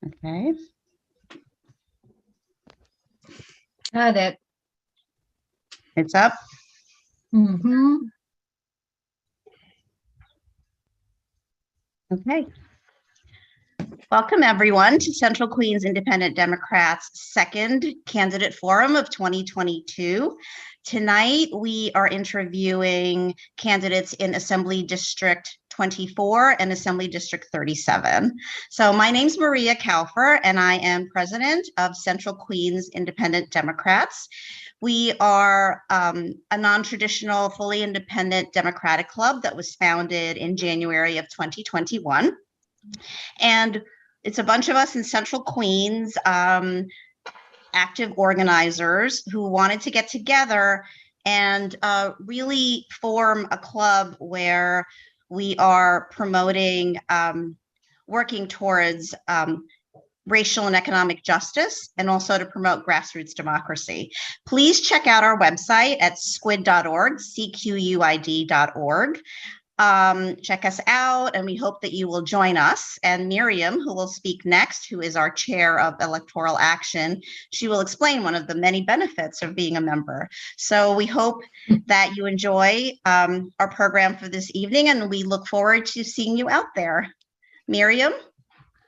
Okay. Got it. It's up. Mm-hmm. Okay. Welcome, everyone, to Central Queens Independent Democrats' second candidate forum of 2022. Tonight, we are interviewing candidates in Assembly District 24 and Assembly District 37. So my name's Maria Kaufer, and I am president of Central Queens Independent Democrats. We are a non-traditional, fully independent Democratic club that was founded in January of 2021. And it's a bunch of us in Central Queens, active organizers who wanted to get together and really form a club where we are promoting, working towards racial and economic justice, and also to promote grassroots democracy. Please check out our website at squid.org, cquid.org. Check us out, and we hope that you will join us. And Miriam, who will speak next, who is our chair of electoral action, she will explain one of the many benefits of being a member. So we hope that you enjoy our program for this evening, and we look forward to seeing you out there. Miriam?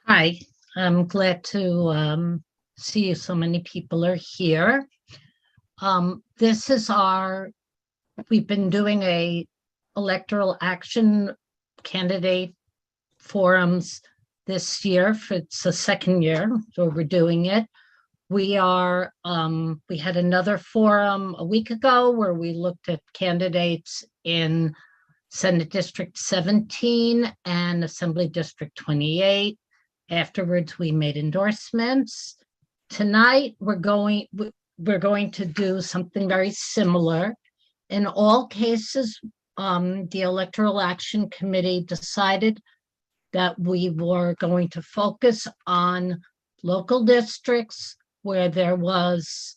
Hi, I'm glad to see you. So many people are here. This is we've been doing a electoral action candidate forums this year. It's the second year, so we're doing it. We had another forum a week ago where we looked at candidates in Senate District 17 and Assembly District 28. Afterwards, we made endorsements. Tonight, we're going to do something very similar. In all cases, the Electoral Action Committee decided that we were going to focus on local districts where there was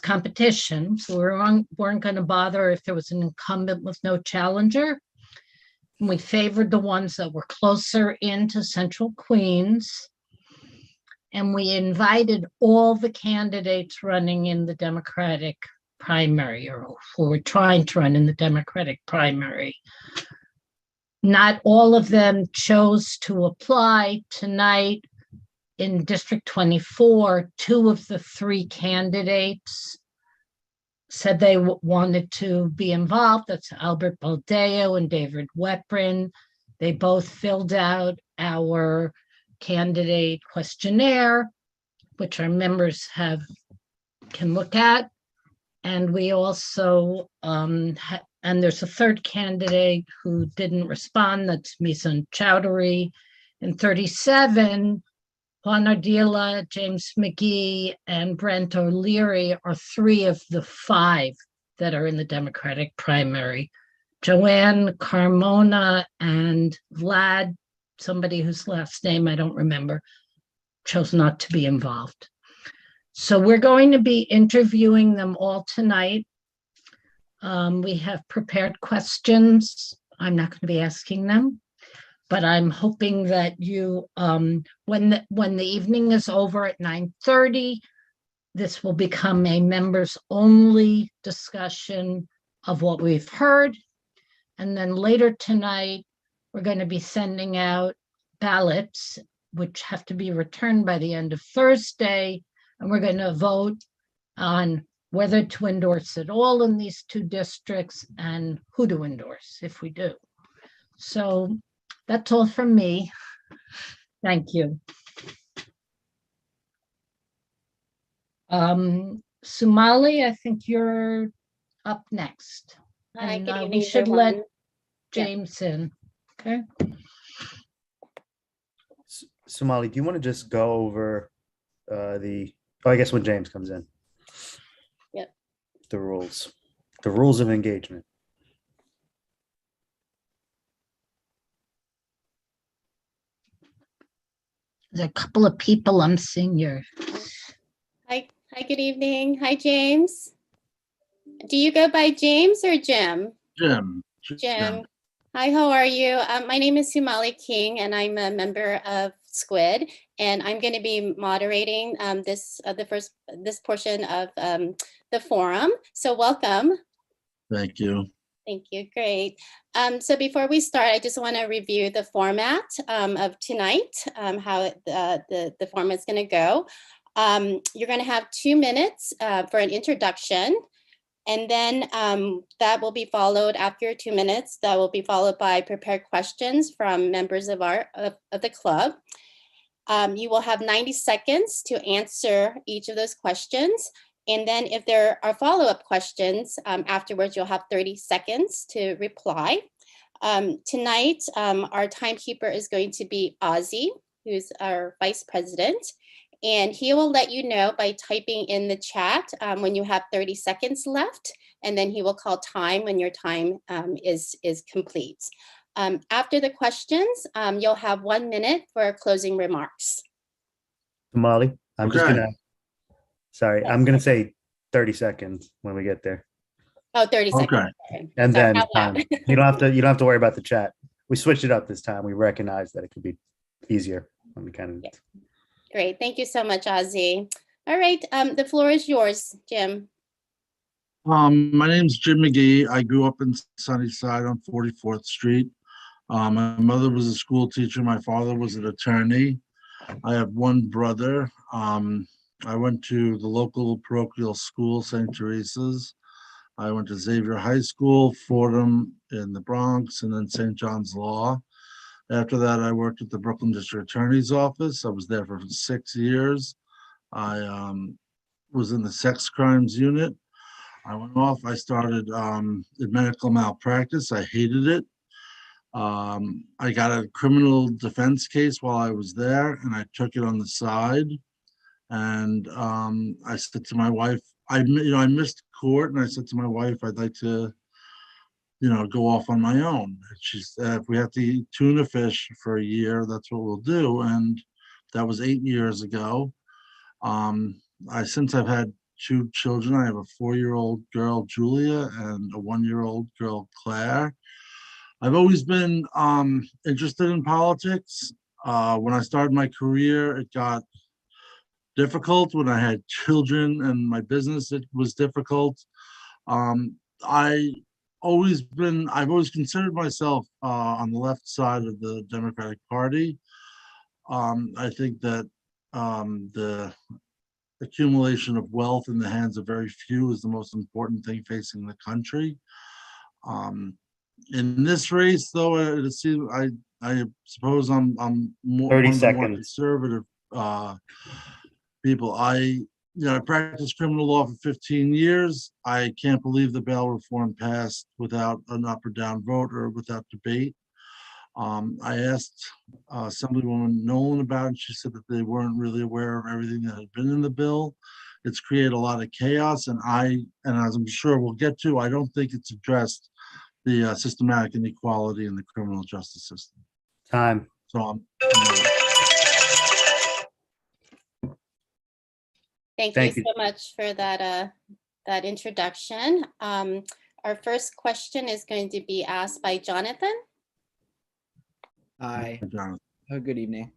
competition. So we weren't going to bother if there was an incumbent with no challenger. And we favored the ones that were closer into Central Queens. And we invited all the candidates running in the Democratic primary, or who were trying to run in the Democratic primary. Not all of them chose to apply. Tonight in District 24, 2 of the 3 candidates said they wanted to be involved. That's Albert Baldeo and David Weprin. They both filled out our candidate questionnaire, which our members can look at. And we also, and there's a 3rd candidate who didn't respond, that's Misan Chowdhury. In 37, Juan Ardila, James McGee, and Brent O'Leary are 3 of the 5 that are in the Democratic primary. Joanne Carmona and Vlad, somebody whose last name I don't remember, chose not to be involved. So we're going to be interviewing them all tonight. We have prepared questions. I'm not going to be asking them, but I'm hoping that you, when the evening is over at 9:30, this will become a members-only discussion of what we've heard. And then later tonight, we're going to be sending out ballots, which have to be returned by the end of Thursday. And we're going to vote on whether to endorse at all in these 2 districts and who to endorse if we do. So that's all from me. Thank you. Sumali, I think you're up next. Hi, And good evening, we should everyone. let James in. Okay. Somali, do you want to just go over I guess when James comes in. Yep. The rules of engagement. There's a couple of people I'm seeing here. Hi, good evening. Hi, James. Do you go by James or Jim? Jim. Jim. Hi, how are you? My name is Sumali King, and I'm a member of Squid, and I'm going to be moderating this portion of the forum. So welcome. Thank you. Thank you. Great. So before we start, I just want to review the format of tonight, how the format is going to go. You're going to have 2 minutes for an introduction. And then that will be followed after 2 minutes. That will be followed by prepared questions from members of the club. You will have 90 seconds to answer each of those questions. And then if there are follow-up questions afterwards, you'll have 30 seconds to reply. Tonight, our timekeeper is going to be Ozzy, who's our vice president. And he will let you know by typing in the chat when you have 30 seconds left, and then he will call time when your time is complete. After the questions, you'll have 1 minute for closing remarks. Molly, I'm just Okay. gonna, sorry, Yes. I'm gonna say 30 seconds when we get there. Oh, 30 seconds. Okay. Sorry. And Sorry, then out loud. you don't have to worry about the chat. We switched it up this time. We recognize that it could be easier when we kind of. Great. Thank you so much, Ozzy. All right. The floor is yours, Jim. My name's Jim McGee. I grew up in Sunnyside on 44th Street. My mother was a school teacher. My father was an attorney. I have one brother. I went to the local parochial school, St. Teresa's. I went to Xavier High School, Fordham in the Bronx, and then St. John's Law. After that, I worked at the Brooklyn District Attorney's Office. I was there for 6 years. I was in the sex crimes unit. I went off. I started in medical malpractice. I hated it. I got a criminal defense case while I was there, and I took it on the side. And I said to my wife, I missed court, and I said to my wife, I'd like to, go off on my own. And she said, if we have to eat tuna fish for a year, that's what we'll do. And that was 8 years ago. Since I've had 2 children, I have a 4-year-old girl, Julia, and a 1-year-old girl, Claire. I've always been interested in politics. When I started my career, it got difficult. When I had children and my business, it was difficult. I've always considered myself on the left side of the Democratic Party. I think that the accumulation of wealth in the hands of very few is the most important thing facing the country. In this race, though, I suppose I'm more 30 one of the more seconds. conservative people. I practiced criminal law for 15 years. I can't believe the bail reform passed without an up or down vote or without debate. I asked Assemblywoman Nolan about it, and she said that they weren't really aware of everything that had been in the bill. It's created a lot of chaos, and as I'm sure we'll get to, I don't think it's addressed the systematic inequality in the criminal justice system. Time. So Thank Thank you you. so much for that introduction. Our first question is going to be asked by Jonathan. Hi, Jonathan. good evening.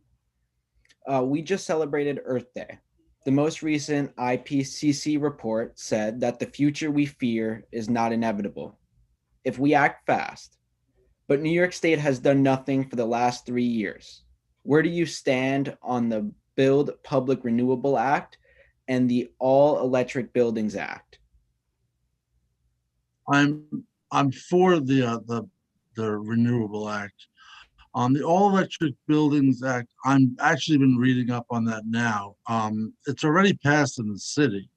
We just celebrated Earth Day. The most recent IPCC report said that the future we fear is not inevitable if we act fast. But New York State has done nothing for the last 3 years. Where do you stand on the Build Public Renewable Act and the All Electric Buildings Act? I'm for the Renewable Act. On the All Electric Buildings Act, I'm actually been reading up on that now. It's already passed in the city,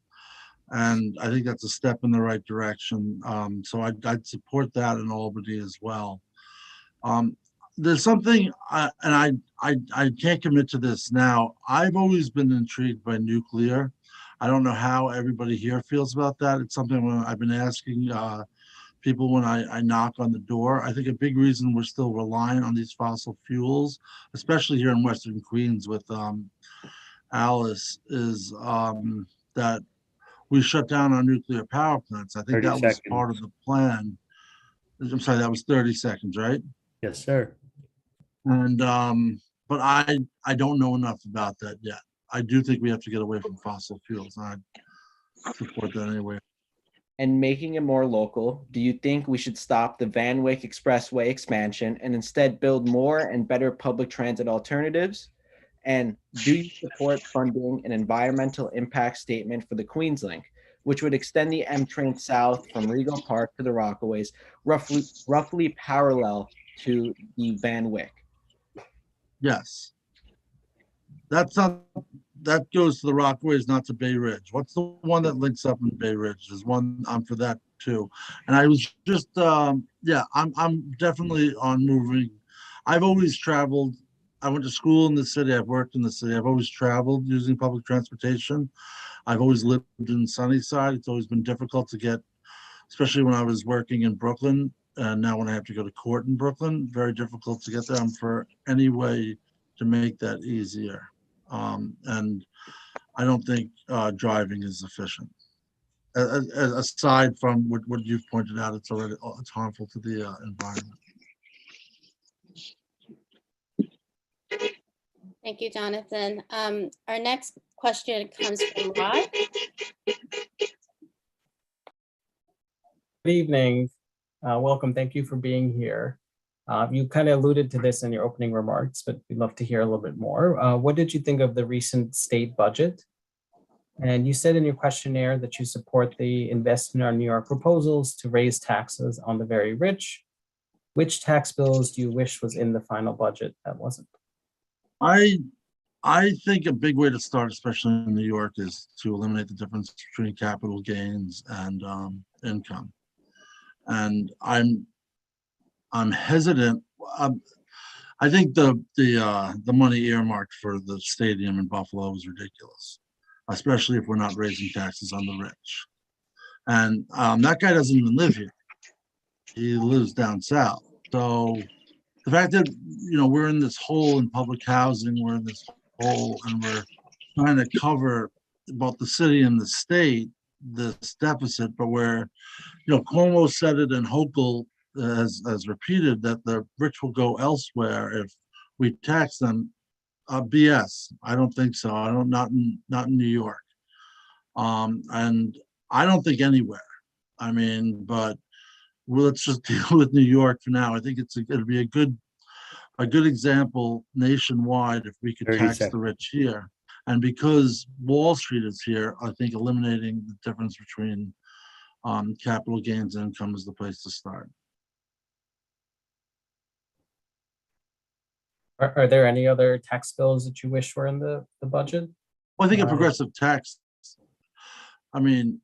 and I think that's a step in the right direction. So I'd support that in Albany as well. There's something, and I can't commit to this now. I've always been intrigued by nuclear. I don't know how everybody here feels about that. It's something I've been asking people when I knock on the door. I think a big reason we're still relying on these fossil fuels, especially here in Western Queens with Alice, is that we shut down our nuclear power plants. I think 30 that was seconds. part of the plan. I'm sorry, that was 30 seconds, right? Yes, sir. And, but I don't know enough about that yet. I do think we have to get away from fossil fuels. I support that anyway. And making it more local, do you think we should stop the Van Wyck Expressway expansion and instead build more and better public transit alternatives? And do you support funding an environmental impact statement for the Queens Link, which would extend the M train south from Regal Park to the Rockaways, roughly parallel to the Van Wyck? Yes. That's not, that goes to the Rockaways, not to Bay Ridge. What's the one that links up in Bay Ridge? There's one, I'm for that too. And I was just, yeah, I'm definitely on moving. I've always traveled. I went to school in the city. I've worked in the city. I've always traveled using public transportation. I've always lived in Sunnyside. It's always been difficult to get, especially when I was working in Brooklyn. And now when I have to go to court in Brooklyn, very difficult to get there. I'm for any way to make that easier. And I don't think driving is efficient. Aside from what you've pointed out, it's harmful to the environment. Thank you, Jonathan. Our next question comes from Rod. Good evening. Welcome. Thank you for being here. You kind of alluded to this in your opening remarks, but we'd love to hear a little bit more. What did you think of the recent state budget? And you said in your questionnaire that you support the investment on New York proposals to raise taxes on the very rich. Which tax bills do you wish was in the final budget that wasn't? I think a big way to start, especially in New York, is to eliminate the difference between capital gains and income. And I'm hesitant. I think the money earmarked for the stadium in Buffalo is ridiculous, especially if we're not raising taxes on the rich. And that guy doesn't even live here. He lives down south. So the fact that, you know, we're in this hole in public housing, we're in this hole, and we're trying to cover both the city and the state, this deficit, but where, you know, Cuomo said it and Hochul has repeated that the rich will go elsewhere if we tax them. BS. I don't think so. I don't, not in New York. And I don't think anywhere. I mean, but let's just deal with New York for now. I think it'll be a good example nationwide if we could tax the rich here. And because Wall Street is here, I think eliminating the difference between capital gains and income is the place to start. Are there any other tax bills that you wish were in the budget? Well, I think a progressive tax, I mean,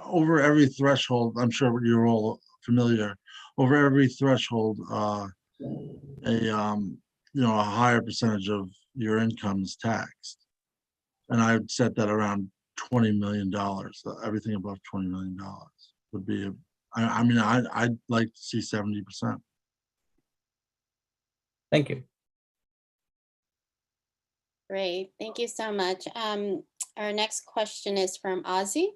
over every threshold, I'm sure you're all familiar, over every threshold, you know, a higher percentage of your income is taxed. And I would set that around $20 million. Everything above $20 million would be, I mean, I'd like to see 70%. Thank you. Great, thank you so much. Our next question is from Ozzy.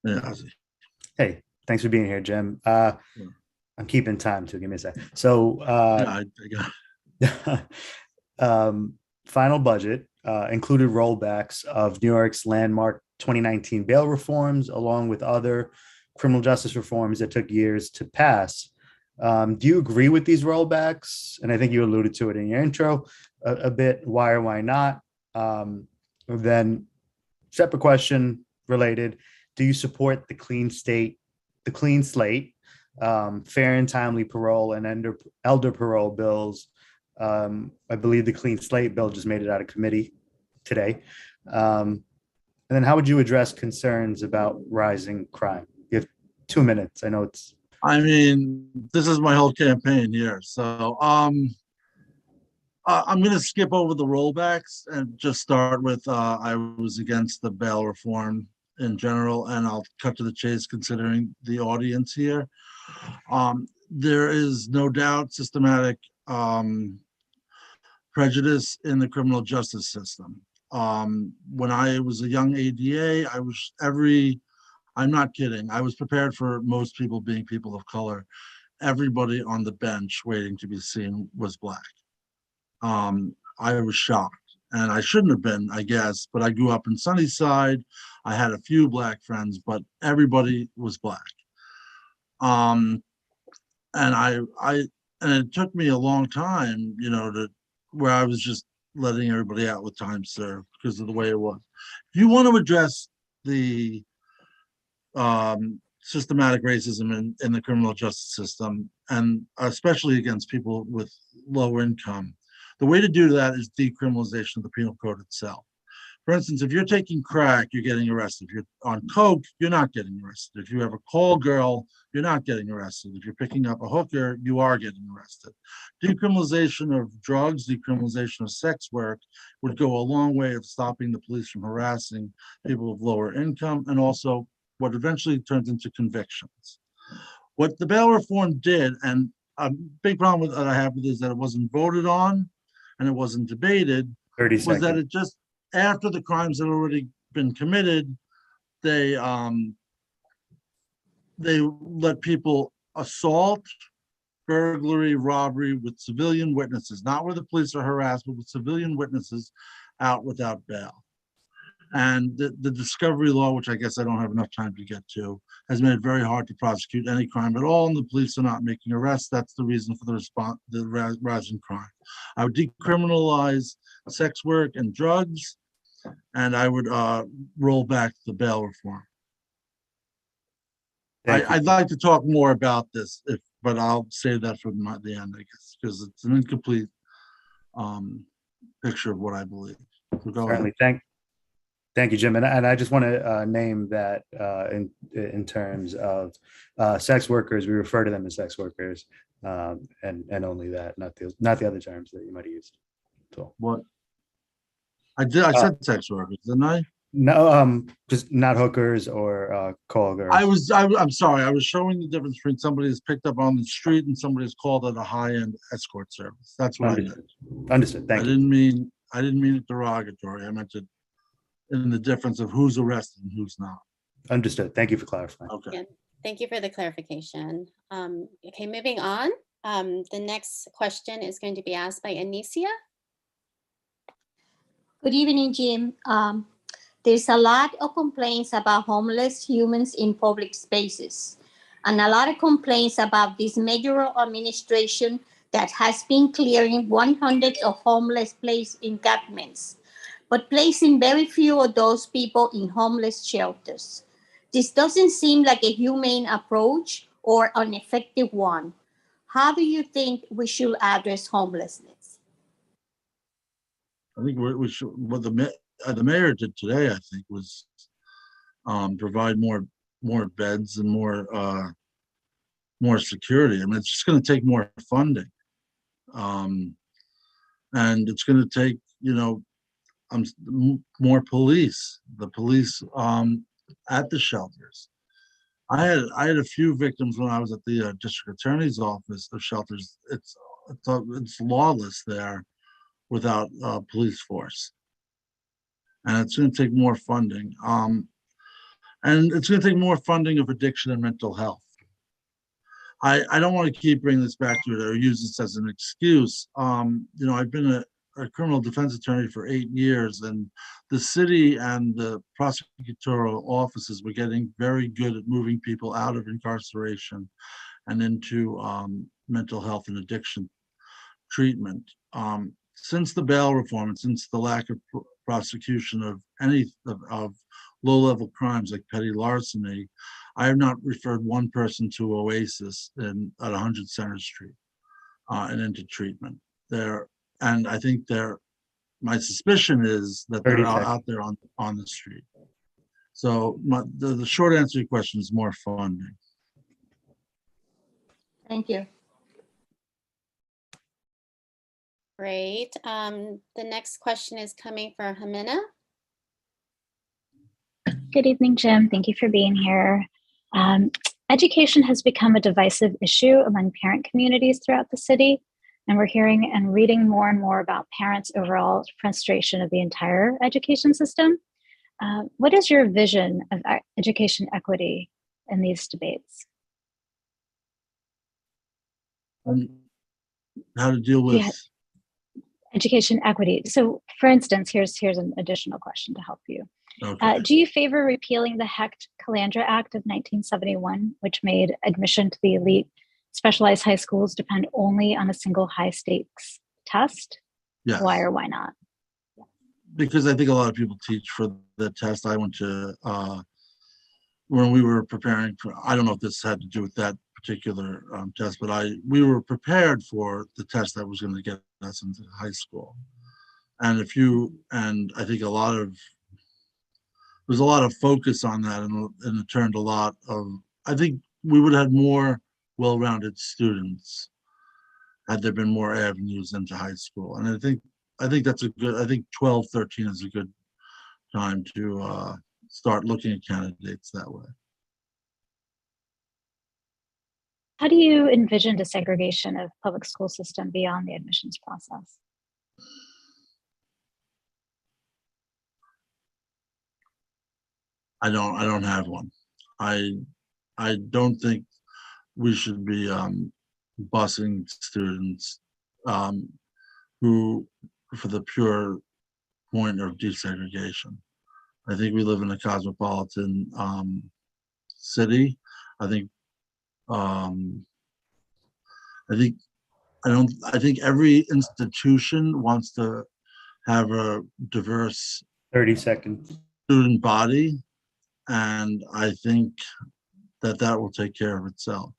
Yeah, Ozzy. Hey, thanks for being here, Jim. I'm keeping time too. Give me a sec. So, Yeah, final budget included rollbacks of New York's landmark 2019 bail reforms, along with other criminal justice reforms that took years to pass. Do you agree with these rollbacks? And I think you alluded to it in your intro a bit. Why or why not? Then, separate question related. Do you support the clean slate, fair and timely parole and elder parole bills? I believe the clean slate bill just made it out of committee today. And then how would you address concerns about rising crime? You have 2 minutes. I know it's. I mean, this is my whole campaign here. So I'm going to skip over the rollbacks and just start with I was against the bail reform in general, and I'll cut to the chase considering the audience here. There is no doubt systematic prejudice in the criminal justice system. When I was a young ADA, I'm not kidding. I was prepared for most people being people of color. Everybody on the bench waiting to be seen was Black. I was shocked, and I shouldn't have been, I guess, but I grew up in Sunnyside. I had a few Black friends, but everybody was Black. And and it took me a long time, to where I was just letting everybody out with time served because of the way it was. If you want to address the systematic racism in the criminal justice system, and especially against people with low income, the way to do that is decriminalization of the penal code itself. For instance, if you're taking crack, you're getting arrested. If you're on coke, you're not getting arrested. If you have a call girl, you're not getting arrested. If you're picking up a hooker, you are getting arrested. Decriminalization of drugs, decriminalization of sex work would go a long way of stopping the police from harassing people of lower income, and also what eventually turns into convictions. What the bail reform did, and a big problem that I have with it, is that it wasn't voted on and it wasn't debated, 30 was seconds. that it just, after the crimes had already been committed, they let people assault, burglary, robbery with civilian witnesses, not where the police are harassed, but with civilian witnesses out without bail. And the discovery law, which I guess I don't have enough time to get to, has made it very hard to prosecute any crime at all, and the police are not making arrests. That's the reason for the rise in crime. I would decriminalize sex work and drugs, and I would roll back the bail reform. I'd like to talk more about this, but I'll save that for the end, I guess, because it's an incomplete picture of what I believe. So go ahead. Certainly. Thank you, Jim. And I just want to name that in terms of sex workers, we refer to them as sex workers, and only that, not the other terms that you might have used. So what? I said sex workers, didn't I? No, just not hookers or call girls. I'm sorry. I was showing the difference between somebody who's picked up on the street and somebody who's called at a high-end escort service. That's what I meant. Understood. Thank you. I didn't mean it derogatory. I meant it in the difference of who's arrested and who's not. Understood. Thank you for clarifying. Okay. Yeah, thank you for the clarification. Okay, moving on. The next question is going to be asked by Anicia. Good evening, Jim. There's a lot of complaints about homeless humans in public spaces, and a lot of complaints about this mayoral administration that has been clearing 100 of homeless place encampments, but placing very few of those people in homeless shelters. This doesn't seem like a humane approach or an effective one. How do you think we should address homelessness? I think we should, what the mayor did today, I think, was provide more beds and more security. I mean, it's just going to take more funding, and it's going to take more police. The police at the shelters. I had a few victims when I was at the district attorney's office of shelters. It's lawless there without police force. And it's going to take more funding. And it's going to take more funding of addiction and mental health. I don't want to keep bringing this back to it or use this as an excuse. I've been a criminal defense attorney for 8 years, and the city and the prosecutorial offices were getting very good at moving people out of incarceration and into mental health and addiction treatment. Since the bail reform and since the lack of prosecution of any of low-level crimes like petty larceny, I have not referred one person to Oasis at 100 Center Street and into treatment there. And I think my suspicion is that they're out there on the street. So the short answer to your question is more funding. Thank you. Great. The next question is coming for Jimena. Good evening, Jim. Thank you for being here. Education has become a divisive issue among parent communities throughout the city, and we're hearing and reading more and more about parents' overall frustration of the entire education system. What is your vision of education equity in these debates? How to deal with. Yeah. Education equity. So for instance, here's an additional question to help you. Okay. Do you favor repealing the Hecht-Calandra Act of 1971, which made admission to the elite specialized high schools depend only on a single high stakes test? Yes. Why or why not? Because I think a lot of people teach for the test. I went to, when we were preparing for, I don't know if this had to do with that particular test, but we were prepared for the test that was going to get us into high school. And I think there's a lot of focus on that, and it turned a lot of, I think we would have had more well-rounded students had there been more avenues into high school. And I think that's I think 12, 13 is a good time to start looking at candidates that way. How do you envision desegregation of public school system beyond the admissions process? I don't have one. I don't think we should be busing students who for the pure point of desegregation. I think we live in a cosmopolitan city. I think I think every institution wants to have a diverse 30 seconds. student body, and I think that will take care of itself.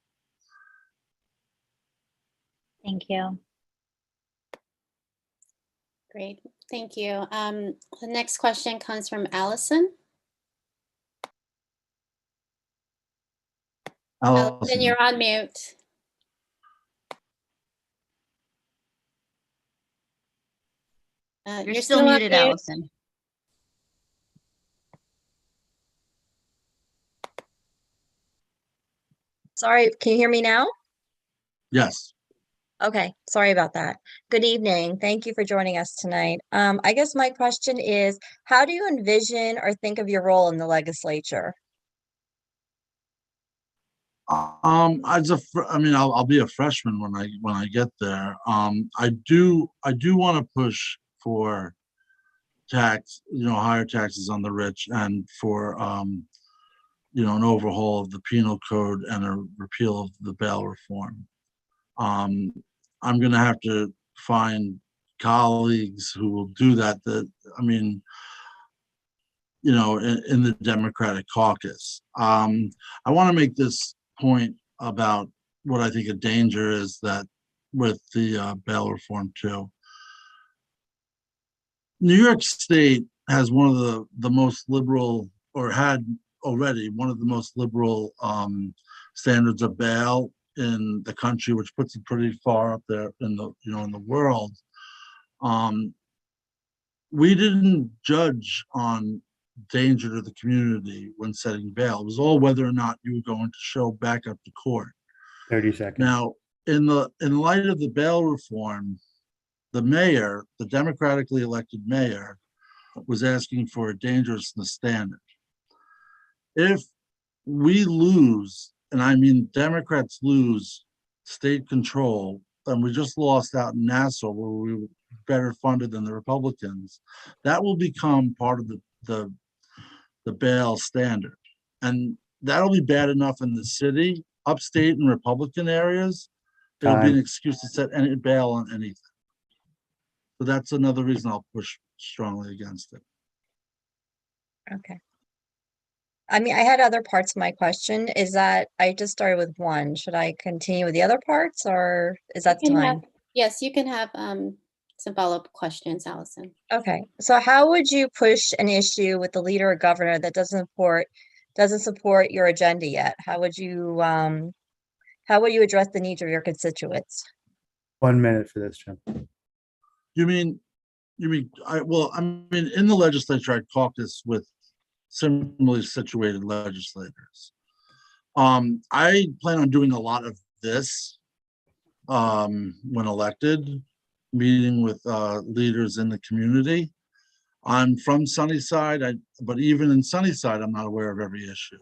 Thank you. Great, thank you. The next question comes from Allison. Allison, you're on mute. You're still muted, Allison. Sorry, can you hear me now? Yes. Okay, sorry about that. Good evening. Thank you for joining us tonight. I guess my question is, how do you envision or think of your role in the legislature? I'll be a freshman when I get there. I do want to push for higher taxes on the rich, and for an overhaul of the penal code and a repeal of the bail reform. I'm going to have to find colleagues who will do that. In the Democratic caucus. I want to make this point about what I think a danger is that with the bail reform too. New York State has one of the most liberal, or had already one of the most liberal standards of bail in the country, which puts it pretty far up there in the world. We didn't judge on danger to the community when setting bail. It was all whether or not you were going to show back up to court. 30 seconds. Now, in light of the bail reform, the democratically elected mayor, was asking for a dangerousness standard. If we lose, and I mean Democrats lose state control, and we just lost out in Nassau where we were better funded than the Republicans, that will become part of the bail standard. And that'll be bad enough in the city, upstate and Republican areas. It'll be an excuse to set any bail on anything. So that's another reason I'll push strongly against it. Okay. I had other parts of my question. Is that I just started with one. Should I continue with the other parts, or is that time? Yes, you can have some follow-up questions, Allison. Okay. So how would you push an issue with the leader or governor that doesn't support your agenda yet? How would you address the needs of your constituents? 1 minute for this, Jim. You mean in the legislature, I caucus with similarly situated legislators. I plan on doing a lot of this when elected, meeting with leaders in the community. I'm from Sunnyside, but even in Sunnyside, I'm not aware of every issue.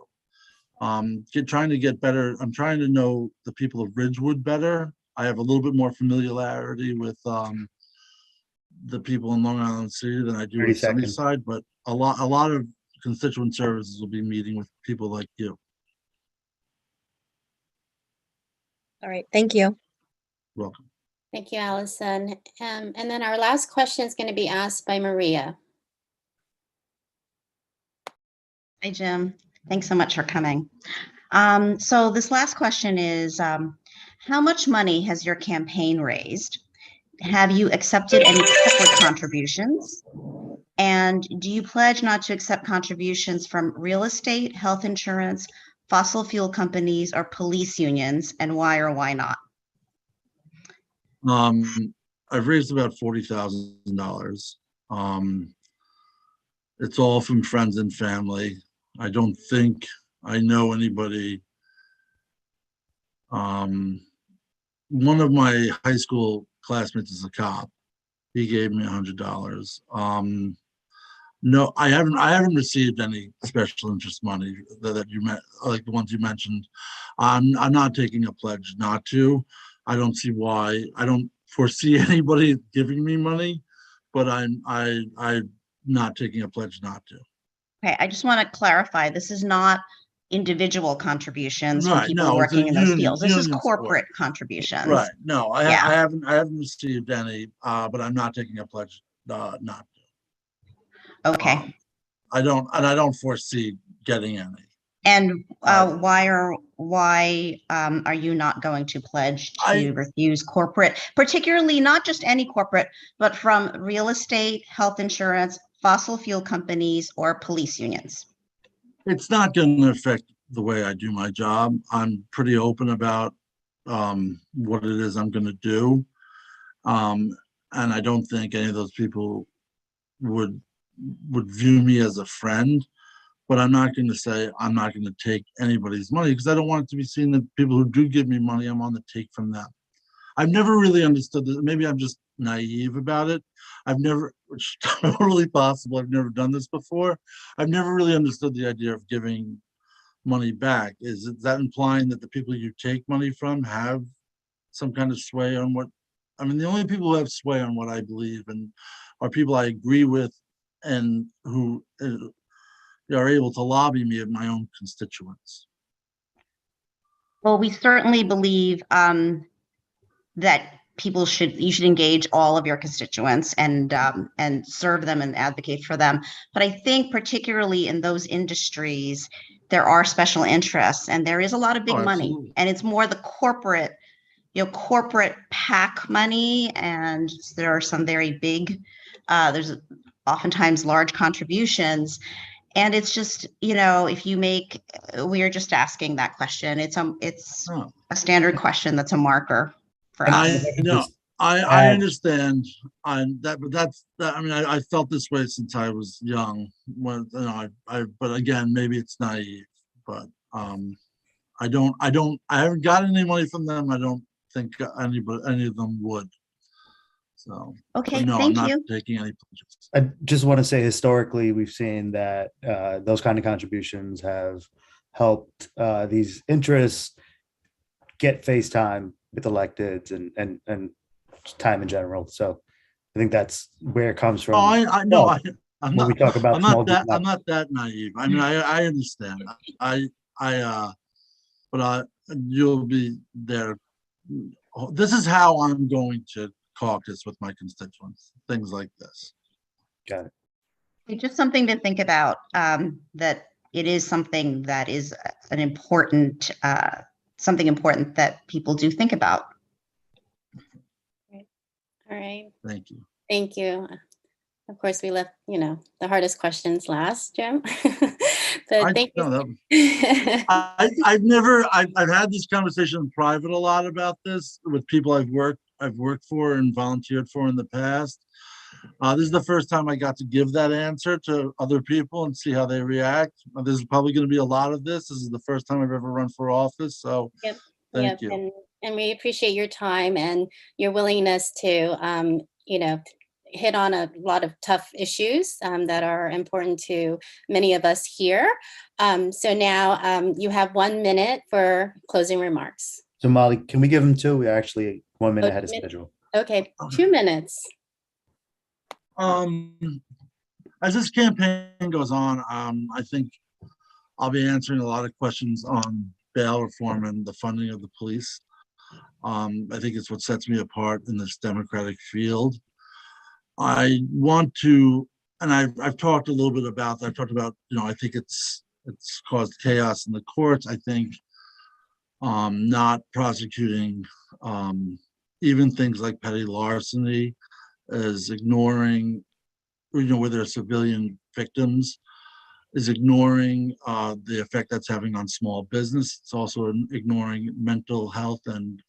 Trying to get better. I'm trying to know the people of Ridgewood better. I have a little bit more familiarity with the people in Long Island City than I do 30 with seconds. Sunnyside, but a lot of constituent services will be meeting with people like you. All right, thank you. Welcome. Thank you, Allison. And then our last question is going to be asked by Maria. Hi, Jim. Thanks so much for coming. So this last question is, how much money has your campaign raised? Have you accepted any corporate contributions? And do you pledge not to accept contributions from real estate, health insurance, fossil fuel companies, or police unions, and why or why not? I've raised about $40,000. It's all from friends and family. I don't think I know anybody. One of my high school classmates is a cop. He gave me $100. No, I haven't received any special interest money that you met, like the ones you mentioned. I'm not taking a pledge not to. I don't see why. I don't foresee anybody giving me money, but I'm not taking a pledge not to. Okay, I just want to clarify, this is not individual contributions from Right, people no, it's a working in those union- fields. This is union support. corporate contributions. Right. No, Yeah. I haven't received any, but I'm not taking a pledge not to. Okay. I don't foresee getting any. And why are you not going to pledge to refuse corporate, particularly not just any corporate, but from real estate, health insurance, fossil fuel companies, or police unions? It's not going to affect the way I do my job. I'm pretty open about what it is I'm going to do. And I don't think any of those people would view me as a friend, but I'm not going to say I'm not going to take anybody's money because I don't want it to be seen that people who do give me money, I'm on the take from them. I've never really understood this. Maybe I'm just naive about it. Which is totally possible. I've never done this before. I've never really understood the idea of giving money back. Is that implying that the people you take money from have some kind of sway on what, I mean, the only people who have sway on what I believe and are people I agree with and who are able to lobby me of my own constituents. Well, we certainly believe that you should engage all of your constituents and serve them and advocate for them. But I think particularly in those industries, there are special interests and there is a lot of big money, and it's more the corporate PAC money, and there are some very big, there's oftentimes large contributions. And it's just, if you make, we are just asking that question. It's a standard question that's a marker for And us. I understand. I mean, I felt this way since I was young. When but again, maybe it's naive. But I haven't gotten any money from them. I don't think any of them would. So okay, no, thank I'm not you. taking any pledges. I just want to say historically, we've seen that those kind of contributions have helped these interests get face time with electeds and time in general. So I think that's where it comes from. Oh, I know. I'm when we talk about I'm small not that naive. I mean, I understand. But you'll be there. This is how I'm going to caucus with my constituents. Things like this. Got it. It's just something to think about, that it is something that is an important, something important that people do think about. All right. Thank you. Thank you. Of course, we left, the hardest questions last, Jim. But thank you. I've had this conversation in private a lot about this with people I've worked for and volunteered for in the past. This is the first time I got to give that answer to other people and see how they react. There's probably going to be a lot of this. This is the first time I've ever run for office. So thank you. And we appreciate your time and your willingness to, hit on a lot of tough issues that are important to many of us here. So now you have 1 minute for closing remarks. So Molly, can we give them two? We're actually 1 minute ahead of 2 minutes. schedule. Okay, 2 minutes. As this campaign goes on, I think I'll be answering a lot of questions on bail reform and the funding of the police. I think it's what sets me apart in this Democratic field. I want to, and I've talked a little bit about that. I've talked about, I think it's caused chaos in the courts. I think not prosecuting even things like petty larceny is ignoring, where there are civilian victims, is ignoring the effect that's having on small business. It's also ignoring mental health and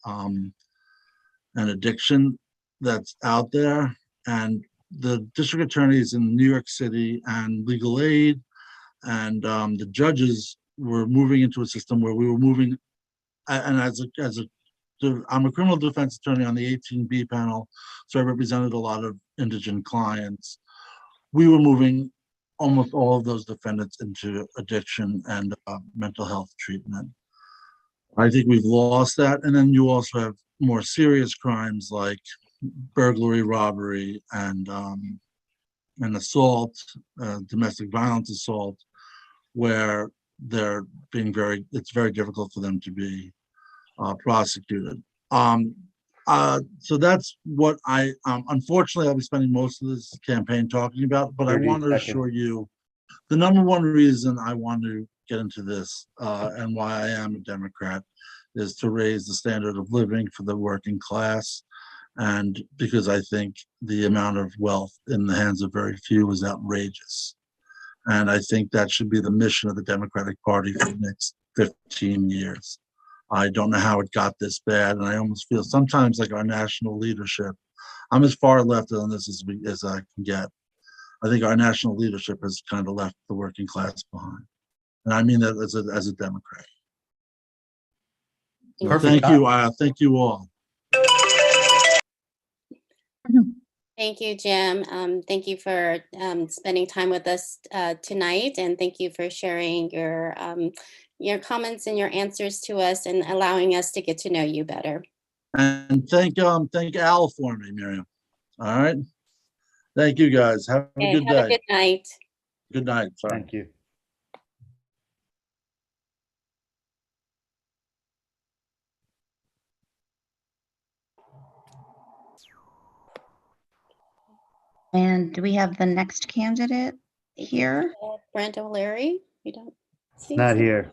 addiction that's out there. And the district attorneys in New York City and legal aid and the judges were moving into a system where we were moving. And I'm a criminal defense attorney on the 18B panel, so I represented a lot of indigent clients. We were moving almost all of those defendants into addiction and mental health treatment. I think we've lost that. And then you also have more serious crimes like burglary, robbery, and assault, domestic violence assault, where it's very difficult for them to be prosecuted. So that's what unfortunately, I'll be spending most of this campaign talking about, but I want to assure you, the number one reason I want to get into this and why I am a Democrat is to raise the standard of living for the working class. And because I think the amount of wealth in the hands of very few is outrageous. And I think that should be the mission of the Democratic Party for the next 15 years. I don't know how it got this bad, and I almost feel sometimes like our national leadership, I'm as far left on this as I can get. I think our national leadership has kind of left the working class behind. And I mean that as a Democrat. So thank you. Thank you all. Thank you, Jim. Thank you for spending time with us tonight, and thank you for sharing your comments and your answers to us and allowing us to get to know you better. And thank Al for me, Miriam. All right. Thank you, guys. Have a good day. Have a good night. Good night. Sorry. Thank you. And do we have the next candidate here? Brent O'Leary, you don't see? Not here.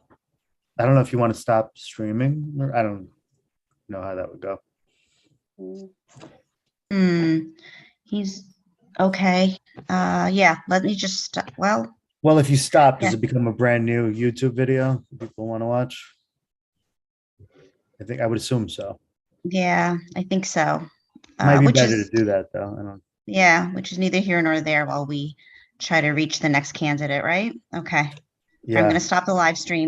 I don't know if you want to stop streaming, or I don't know how that would go. He's okay. Yeah, let me just, well, if you stop, does Yeah. it become a brand new YouTube video people want to watch? I would assume so. yeah, I think so. Might be Which better is, to do that though. I don't. yeah, which is neither here nor there while we try to reach the next candidate, right? Okay. I'm Yeah. going to stop the live stream.